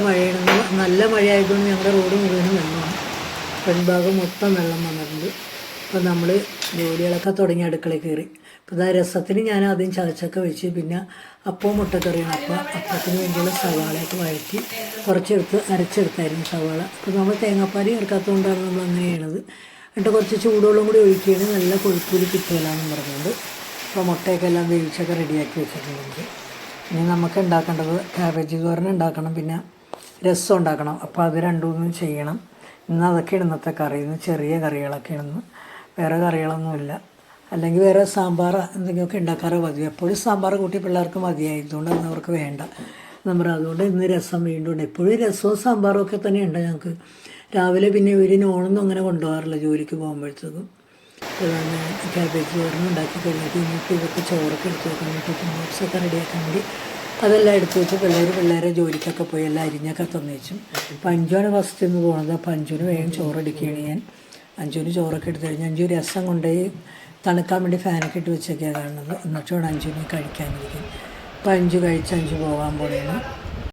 മഴയാണ്. നല്ല മഴയായതുകൊണ്ട് ഞങ്ങളുടെ റോഡ് മുഴുവനും വെള്ളമാണ്. പെൺഭാഗം മൊത്തം വെള്ളം വന്നിട്ടുണ്ട്. അപ്പോൾ നമ്മൾ ജോലികളൊക്കെ തുടങ്ങി അടുക്കളയിൽ കയറി. അപ്പോൾ ഇതാ രസത്തിന് ഞാൻ ആദ്യം ചതച്ചൊക്കെ വെച്ച്, പിന്നെ അപ്പവും മുട്ടക്കറിയാണ്. അപ്പോൾ അപ്പത്തിന് വേണ്ടിയുള്ള സവാളയൊക്കെ വഴറ്റി കുറച്ചെടുത്ത് അരച്ചെടുത്തായിരുന്നു സവാള. അപ്പോൾ നമ്മൾ തേങ്ങാപ്പാൽ ചേർക്കാത്തതുകൊണ്ടാണ് നമ്മൾ അങ്ങനെ ചെയ്യണത്. എന്നിട്ട് കുറച്ച് ചൂടുവെള്ളം കൂടി ഒഴിക്കുകയാണ് നല്ല കൊഴുപ്പൂൽ കിട്ടുകയില്ലാന്നും പറഞ്ഞുകൊണ്ട്. അപ്പോൾ മുട്ടയൊക്കെ എല്ലാം വേവിച്ചൊക്കെ റെഡിയാക്കി വെച്ചിട്ടുണ്ട്. ഇനി നമുക്ക് ഉണ്ടാക്കേണ്ടത് കാബേജ് തോരൻ ഉണ്ടാക്കണം, പിന്നെ രസം ഉണ്ടാക്കണം. അപ്പോൾ അത് രണ്ടുമൂന്നും ചെയ്യണം. ഇന്ന് അതൊക്കെയാണ് ഇന്നത്തെ കറി. ഇന്ന് ചെറിയ കറികളൊക്കെയാണ്, ഇന്ന് വേറെ കറികളൊന്നുമില്ല. അല്ലെങ്കിൽ വേറെ സാമ്പാർ എന്തെങ്കിലുമൊക്കെ ഉണ്ടാക്കാറ് മതി. എപ്പോഴും സാമ്പാർ കൂട്ടി പിള്ളേർക്ക് മതിയായതുകൊണ്ട് അന്ന് അവർക്ക് വേണ്ട. നമ്മൾ അതുകൊണ്ട് ഇന്ന് രസം വീണ്ടും ഉണ്ട്. എപ്പോഴും രസവും സാമ്പാറും ഒക്കെ തന്നെയുണ്ട് ഞങ്ങൾക്ക്. രാവിലെ പിന്നെ ഇവർ നോണൊന്നും അങ്ങനെ കൊണ്ടുപോകാറില്ല ജോലിക്ക് പോകുമ്പോഴത്തേക്കും. ക്യാബേജ് ചോറിനും ഉണ്ടാക്കി കഴിഞ്ഞിട്ട് ഇനിയിപ്പോൾ ഇവർക്ക് ചോറൊക്കെ എടുത്ത് വെക്കാൻ വേണ്ടിയിട്ട് നോട്ട്സൊക്കെ റെഡിയാക്കാൻ വേണ്ടി അതെല്ലാം എടുത്ത് വെച്ച് പിള്ളേരെ ജോലിക്കൊക്കെ പോയി എല്ലാം അരിഞ്ഞൊക്കെ തന്നു വെച്ചും. അപ്പോൾ അഞ്ചുവാണ് ഫസ്റ്റ് ഇന്ന് പോകുന്നത്. അപ്പോൾ അഞ്ചുവിന് വേഗം ചോറെടുക്കുകയാണ് ഞാൻ. അഞ്ചുവിന് ചോറൊക്കെ എടുത്ത് കഴിഞ്ഞ് അഞ്ചു രസം കൊണ്ടുപോയി തണുക്കാൻ വേണ്ടി ഫാനൊക്കെ ഇട്ട് വെച്ചൊക്കെയാണ് കാണുന്നത്. എന്നിട്ട് വേണം അഞ്ചുവിനെ കഴിക്കാനിരിക്കും. അപ്പോൾ അഞ്ചു കഴിച്ച് അഞ്ചു പോകാൻ പോലെയാണ്.